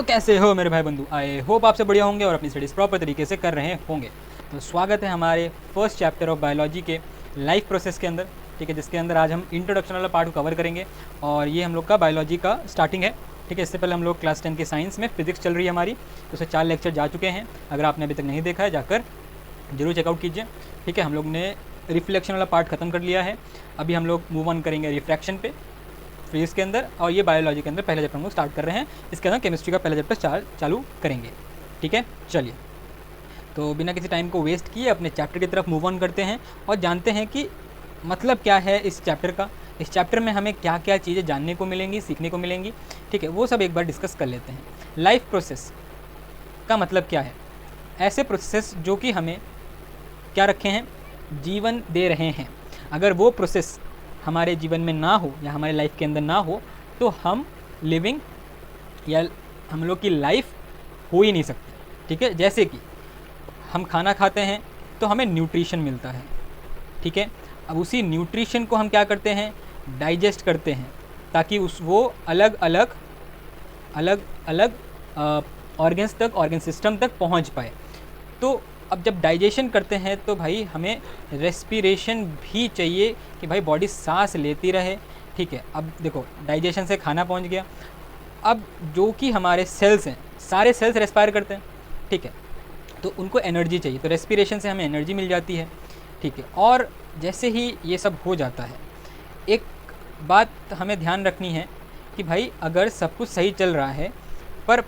तो कैसे हो मेरे भाई बंधु, आई होप आपसे बढ़िया होंगे और अपनी स्टडीज़ प्रॉपर तरीके से कर रहे होंगे। तो स्वागत है हमारे फर्स्ट चैप्टर ऑफ बायोलॉजी के लाइफ प्रोसेस के अंदर, ठीक है, जिसके अंदर आज हम इंट्रोडक्शन वाला पार्ट को कवर करेंगे। और ये हम लोग का बायोलॉजी का स्टार्टिंग है, ठीक है। इससे पहले हम लोग क्लास 10 के साइंस में फिजिक्स चल रही है हमारी, तो उससे 4 लेक्चर जा चुके हैं। अगर आपने अभी तक नहीं देखा है जाकर जरूर चेकआउट कीजिए, ठीक है। हम लोग ने रिफ्लेक्शन वाला पार्ट ख़त्म कर लिया है, अभी हम लोग मूव ऑन करेंगे रिफ्रैक्शन पे फिजिक्स के अंदर। और ये बायोलॉजी के अंदर पहले चैप्टर हम लोग स्टार्ट कर रहे हैं, इसके अंदर केमिस्ट्री का पहला चैप्टर चालू करेंगे, ठीक है। चलिए, तो बिना किसी टाइम को वेस्ट किए अपने चैप्टर की तरफ मूव ऑन करते हैं और जानते हैं कि मतलब क्या है इस चैप्टर का, इस चैप्टर में हमें क्या क्या चीज़ें जानने को मिलेंगी, सीखने को मिलेंगी, ठीक है। वो सब एक बार डिस्कस कर लेते हैं। लाइफ प्रोसेस का मतलब क्या है? ऐसे प्रोसेस जो कि हमें क्या रखे हैं, जीवन दे रहे हैं। अगर वो प्रोसेस हमारे जीवन में ना हो या हमारे लाइफ के अंदर ना हो तो हम लिविंग या हम लोग की लाइफ हो ही नहीं सकती, ठीक है। जैसे कि हम खाना खाते हैं तो हमें न्यूट्रिशन मिलता है, ठीक है। अब उसी न्यूट्रिशन को हम क्या करते हैं, डाइजेस्ट करते हैं, ताकि वो अलग अलग ऑर्गन्स तक, ऑर्गन सिस्टम तक पहुंच पाए। तो अब जब डाइजेशन करते हैं तो भाई हमें रेस्पिरेशन भी चाहिए कि भाई बॉडी सांस लेती रहे, ठीक है। अब देखो, डाइजेशन से खाना पहुंच गया, अब जो कि हमारे सेल्स हैं, सारे सेल्स रेस्पायर करते हैं, ठीक है। तो उनको एनर्जी चाहिए, तो रेस्पिरेशन से हमें एनर्जी मिल जाती है, ठीक है। और जैसे ही ये सब हो जाता है, एक बात हमें ध्यान रखनी है कि भाई अगर सब कुछ सही चल रहा है पर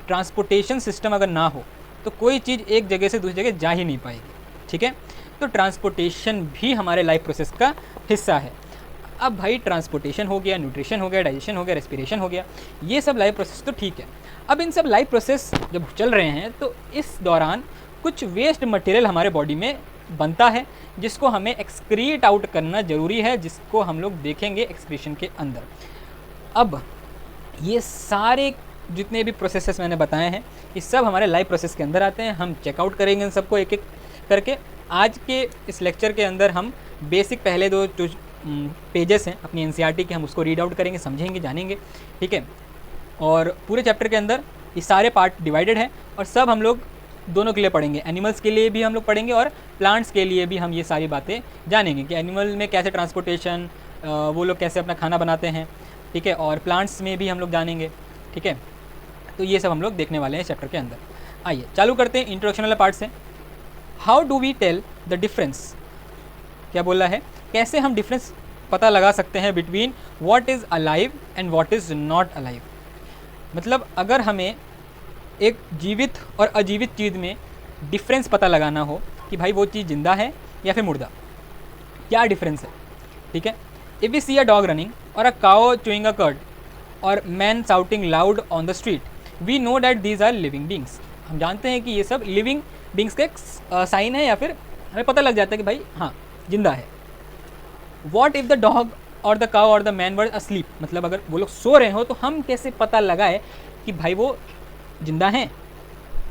ट्रांसपोर्टेशन सिस्टम अगर ना हो तो कोई चीज़ एक जगह से दूसरी जगह जा ही नहीं पाएगी, ठीक है। तो ट्रांसपोर्टेशन भी हमारे लाइफ प्रोसेस का हिस्सा है। अब भाई ट्रांसपोर्टेशन हो गया, न्यूट्रिशन हो गया, डाइजेशन हो गया, रेस्पिरेशन हो गया, ये सब लाइफ प्रोसेस तो ठीक है। अब इन सब लाइफ प्रोसेस जब चल रहे हैं तो इस दौरान कुछ वेस्ट मटेरियल हमारे बॉडी में बनता है, जिसको हमें एक्सक्रीट आउट करना ज़रूरी है, जिसको हम लोग देखेंगे एक्सक्रीशन के अंदर। अब ये सारे जितने भी प्रोसेसेस मैंने बताए हैं ये सब हमारे लाइफ प्रोसेस के अंदर आते हैं। हम चेकआउट करेंगे इन सबको एक एक करके। आज के इस लेक्चर के अंदर हम बेसिक पहले दो जो पेजेस हैं अपनी एनसीईआरटी के, हम उसको रीड आउट करेंगे, समझेंगे, जानेंगे, ठीक है। और पूरे चैप्टर के अंदर ये सारे पार्ट डिवाइडेड हैं और सब हम लोग दोनों के लिए पढ़ेंगे। एनिमल्स के लिए भी हम लोग पढ़ेंगे और प्लांट्स के लिए भी हम ये सारी बातें जानेंगे कि एनिमल में कैसे ट्रांसपोर्टेशन, वो लोग कैसे अपना खाना बनाते हैं, ठीक है। और प्लांट्स में भी हम लोग जानेंगे, ठीक है। तो ये सब हम लोग देखने वाले हैं चैप्टर के अंदर। आइए चालू करते हैं इंट्रोडक्शन वाले पार्ट से। How do we tell the difference, क्या बोला है, कैसे हम डिफरेंस पता लगा सकते हैं between what is alive and what is not alive. मतलब अगर हमें एक जीवित और अजीवित चीज़ में डिफरेंस पता लगाना हो कि भाई वो चीज़ जिंदा है या फिर मुर्दा, क्या डिफरेंस है, ठीक है। If we see a dog running और a cow chewing a curd और man shouting loud on the street, we know that these are living beings. हम जानते हैं कि ये सब लिविंग बींग्स का एक साइन है, या फिर हमें पता लग जाता है कि भाई हाँ जिंदा है। वॉट इफ़ द डॉग और द काउ और द मैन वर अस्लीप, मतलब अगर वो लोग सो रहे हो तो हम कैसे पता लगाए कि भाई वो जिंदा हैं।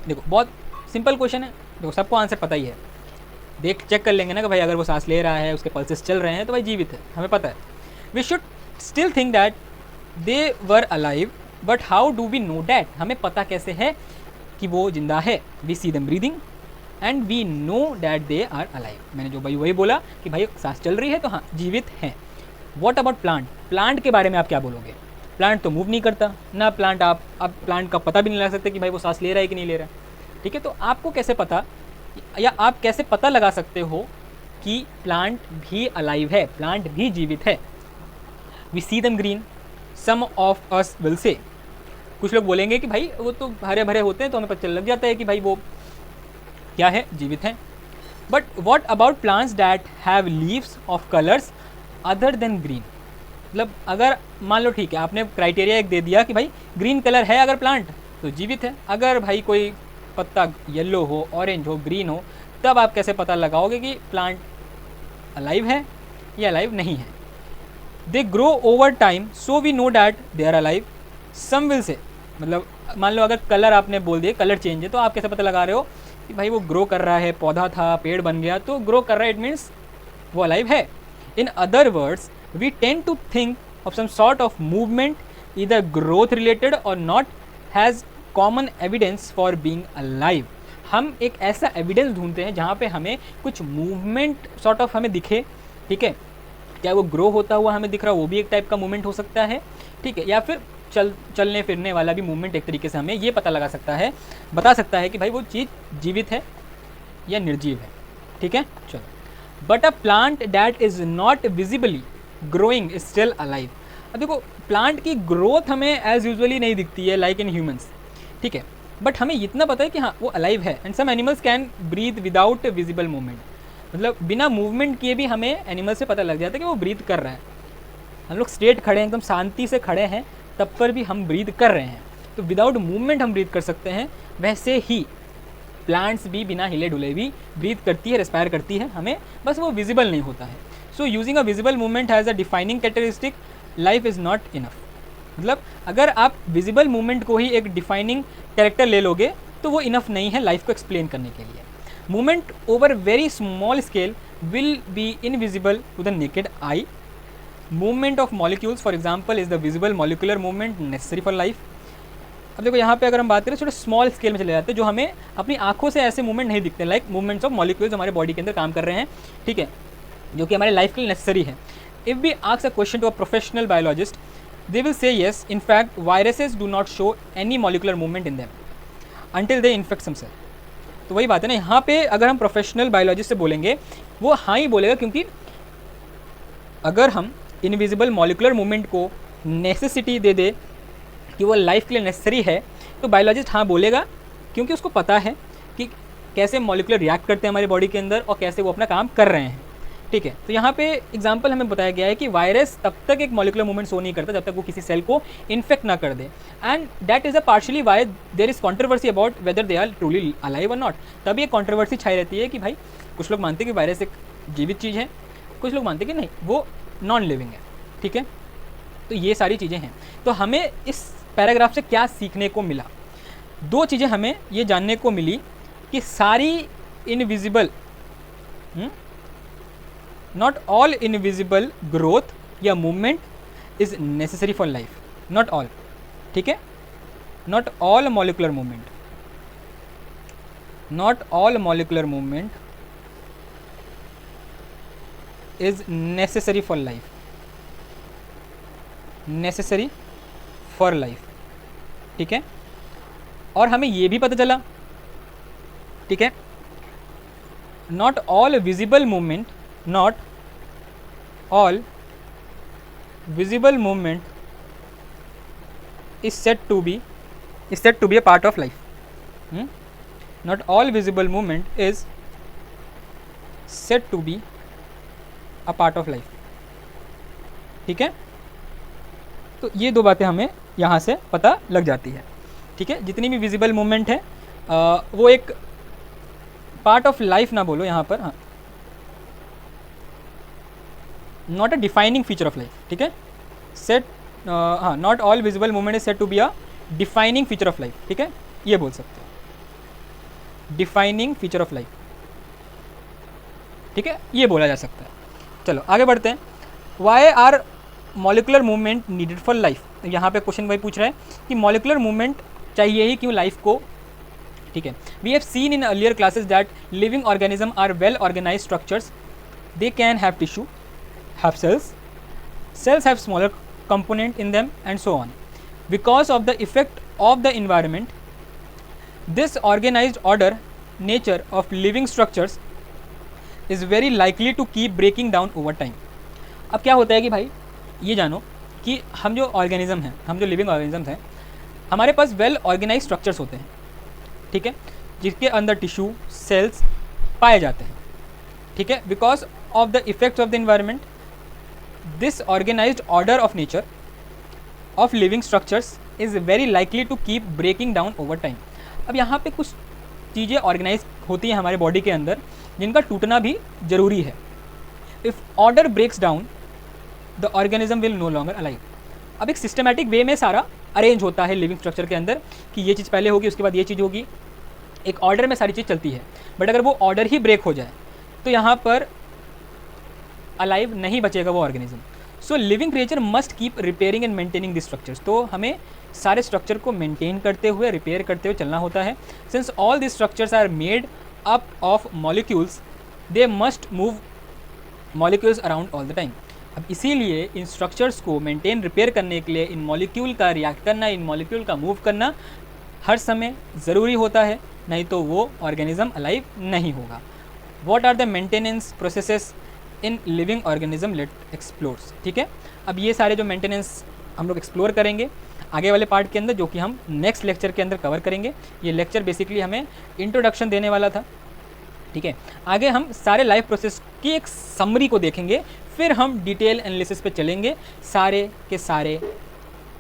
देखो बहुत सिंपल क्वेश्चन है, देखो सबको आंसर पता ही है, चेक कर लेंगे ना कि भाई अगर वो सांस ले रहा है, उसके पल्सेस चल रहे हैं तो भाई जीवित है, हमें पता है। We should still think that they were alive, but how do we know that, हमें पता कैसे है कि वो जिंदा है। We see them breathing and we know that they are alive. मैंने जो भाई वही बोला कि भाई सांस चल रही है तो हाँ जीवित हैं। वॉट अबाउट प्लांट, प्लांट के बारे में आप क्या बोलोगे? प्लांट तो मूव नहीं करता ना, प्लांट आप प्लांट का पता भी नहीं लगा सकते कि भाई वो सांस ले रहा है कि नहीं ले रहा है, ठीक है। तो आपको कैसे पता, या आप कैसे पता लगा सकते हो कि प्लांट भी अलाइव है, प्लांट भी जीवित है? We see them green, some of us will say, कुछ लोग बोलेंगे कि भाई वो तो हरे भरे होते हैं तो हमें पता लग जाता है कि भाई वो क्या है, जीवित हैं। But what about plants that have leaves of colours other than green, मतलब अगर मान लो ठीक है आपने क्राइटेरिया एक दे दिया कि भाई ग्रीन कलर है अगर प्लांट तो जीवित है, अगर भाई कोई पत्ता येलो हो, ऑरेंज हो, ग्रीन हो, तब आप कैसे पता लगाओगे कि प्लांट अलाइव है या अलाइव नहीं है? They grow over time so we know that they are alive, some will say, मतलब मान लो अगर कलर आपने बोल दिया, कलर चेंज है, तो आप कैसे पता लगा रहे हो कि भाई वो ग्रो कर रहा है, पौधा था पेड़ बन गया तो ग्रो कर रहा है, इट मीन्स वो अलाइव है। In other words we tend to think of some sort of movement either growth related or not has common evidence for being alive. हम एक ऐसा एविडेंस ढूंढते हैं जहाँ पे हमें कुछ मूवमेंट सॉर्ट ऑफ हमें दिखे, ठीक है, क्या वो ग्रो होता हुआ हमें दिख रहा है, वो भी एक टाइप का मूवमेंट हो सकता है, ठीक है, या फिर चलने फिरने वाला भी मूवमेंट एक तरीके से हमें ये पता लगा सकता है, बता सकता है कि भाई वो चीज़ जीवित है या निर्जीव है, ठीक है। चलो, but a plant that is not visibly growing is still alive. अब देखो, प्लांट की ग्रोथ हमें एज यूजुअली नहीं दिखती है लाइक इन ह्यूमंस, ठीक है, बट हमें इतना पता है कि हाँ वो अलाइव है। And some animals can breathe without visible movement, मतलब बिना मूवमेंट किए भी हमें एनिमल से पता लग जाता है कि वो ब्रीथ कर रहा है। हम लोग स्ट्रेट खड़े हैं, एकदम शांति से खड़े हैं, तब पर भी हम ब्रीथ कर रहे हैं, तो विदाउट मूवमेंट हम ब्रीथ कर सकते हैं। वैसे ही प्लांट्स भी बिना हिले डुले भी ब्रीथ करती है, रेस्पायर करती है, हमें बस वो विजिबल नहीं होता है। So using a visible movement has a defining characteristic, life is not enough. मतलब अगर आप विजिबल मूवमेंट को ही एक डिफाइनिंग कैरेक्टर ले लोगे तो वो इनफ नहीं है लाइफ को एक्सप्लेन करने के लिए। Movement over very small scale will be invisible to the naked eye. Movement of molecules for example is the visible molecular movement necessary for life. अब देखो यहाँ पे अगर हम बात करें, थोड़े स्मॉल स्केल में चले जाते हैं जो हमें अपनी आंखों से ऐसे मूवमेंट नहीं दिखते, लाइक मूवमेंट्स ऑफ मॉलिक्यूल्स हमारे बॉडी के अंदर काम कर रहे हैं, ठीक है, जो कि हमारे लाइफ के लिए नेसेसरी है। If we ask a question to a professional biologist, they will say yes, in fact viruses do not show any molecular movement in them until they infect some cell। तो वही बात है ना, यहाँ पे अगर हम प्रोफेशनल बायोलॉजिस्ट से बोलेंगे वो हाँ ही बोलेगा, क्योंकि अगर हम इनविजिबल मॉलिकुलर मूवमेंट को नेसेसिटी दे दे कि वो लाइफ के लिए नेसेसरी है, तो बायोलॉजिस्ट हाँ बोलेगा, क्योंकि उसको पता है कि कैसे मॉलिकुलर रिएक्ट करते हैं हमारी बॉडी के अंदर और कैसे वो अपना काम कर रहे हैं, ठीक है। तो यहाँ पे एग्जांपल हमें बताया गया है कि वायरस तब तक एक मॉलिकुलर मूवमेंट शो नहीं करता जब तक वो किसी सेल को इन्फेक्ट ना कर दे, and that is a partially why there is controversy about whether they are truly alive और नॉट। तब ये कंट्रोवर्सी छाई रहती है कि भाई कुछ लोग मानते हैं कि वायरस एक जीवित चीज़ है, कुछ लोग मानते हैं कि नहीं वो नॉन लिविंग है, ठीक है। तो ये सारी चीज़ें हैं। तो हमें इस पैराग्राफ से क्या सीखने को मिला? दो चीज़ें हमें ये जानने को मिली कि सारी invisible, not all invisible growth या movement is necessary for life, not all, ठीक है, not all molecular movement, not all molecular movement is necessary for life, necessary for life, ठीक है। और हमें ये भी पता चला, ठीक है, not all visible movement, not all visible movement is said to be a part of life. Not all visible movement is said to be a part of life, ठीक है। तो ये दो बातें हमें यहाँ से पता लग जाती है, ठीक है। जितनी भी विजिबल मूवमेंट है वो एक पार्ट ऑफ लाइफ ना बोलो यहाँ पर, हाँ, not a defining feature of life, ठीक है। सेट, हाँ, not all visible movement is said to be a defining feature of life, ठीक है, ये बोल सकते हो, डिफाइनिंग फीचर ऑफ लाइफ, ठीक है, ये बोला जा सकता है। चलो आगे बढ़ते हैं। Why are molecular movement needed for life. यहाँ पे क्वेश्चन वही पूछ रहा है कि मॉलिकुलर मूवमेंट चाहिए ही क्यों लाइफ को, ठीक है। We have seen in earlier classes that living organism are well organize structures, they can have tissue, have cells have smaller component in them, and so on. Because of the effect of the environment, this organized order nature of living structures is very likely to keep breaking down over time. अब क्या होता है कि भाई ये जानो कि हम जो ऑर्गेनिज्म हैं, हम जो लिविंग ऑर्गेनिज्म हैं, हमारे पास वेल ऑर्गेनाइज स्ट्रक्चर्स होते हैं, ठीक है, जिसके अंदर टिश्यू सेल्स पाए जाते हैं, ठीक है। Because of the effects of the environment, this organized order of nature of living structures is very likely to keep breaking down over time. अब यहाँ पे कुछ चीज़ें ऑर्गेनाइज होती हैं हमारे बॉडी के अंदर जिनका टूटना भी ज़रूरी है। If order breaks down the organism will no longer alive. अब एक सिस्टमैटिक वे में सारा अरेंज होता है लिविंग स्ट्रक्चर के अंदर कि ये चीज़ पहले होगी, उसके बाद ये चीज़ होगी, एक ऑर्डर में सारी चीज़ चलती है। बट अगर वो ऑर्डर ही ब्रेक हो जाए तो यहाँ पर अलाइव नहीं बचेगा वो organism. So living creature must keep repairing and maintaining the structures, तो हमें सारे स्ट्रक्चर को मेंटेन करते हुए, रिपेयर करते हुए चलना होता है। Since all the structures are made up of molecules, they must move molecules around all the time. अब इसीलिए इन स्ट्रक्चर्स को मेंटेन रिपेयर करने के लिए इन मॉलिक्यूल का रिएक्ट करना, इन मॉलिक्यूल का मूव करना हर समय ज़रूरी होता है, नहीं तो वो ऑर्गेनिज्म अलाइव नहीं होगा। What are the maintenance processes in living organism, let explores. ठीक है, अब ये सारे जो मेंटेनेंस हम लोग एक्सप्लोर करेंगे आगे वाले पार्ट के अंदर, जो कि हम नेक्स्ट लेक्चर के अंदर कवर करेंगे। ये लेक्चर बेसिकली हमें इंट्रोडक्शन देने वाला था। ठीक है, आगे हम सारे लाइफ प्रोसेस की एक समरी को देखेंगे, फिर हम डिटेल एनालिसिस पे चलेंगे, सारे के सारे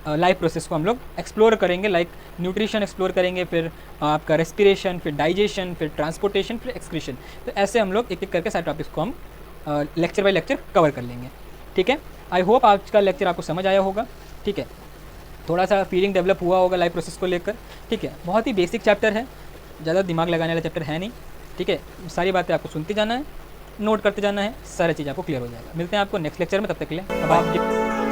लाइफ प्रोसेस को हम लोग एक्सप्लोर करेंगे। लाइक न्यूट्रिशन एक्सप्लोर करेंगे, फिर आपका रेस्पिरेशन, फिर डाइजेशन, फिर ट्रांसपोर्टेशन, फिर एक्सक्रीशन। तो ऐसे हम लोग एक एक करके सारे टॉपिक्स को हम लेक्चर बाय लेक्चर कवर कर लेंगे। ठीक है, आई होप आज का लेक्चर आपको समझ आया होगा। ठीक है, थोड़ा सा फीलिंग डेवलप हुआ होगा लाइफ प्रोसेस को लेकर। ठीक है, बहुत ही बेसिक चैप्टर है, ज़्यादा दिमाग लगाने वाला चैप्टर है नहीं। ठीक है, सारी बातें आपको सुनते जाना है, नोट करते जाना है, सारी चीज़ आपको क्लियर हो जाएगा। मिलते हैं आपको नेक्स्ट लेक्चर में, तब तक के लिए बाय।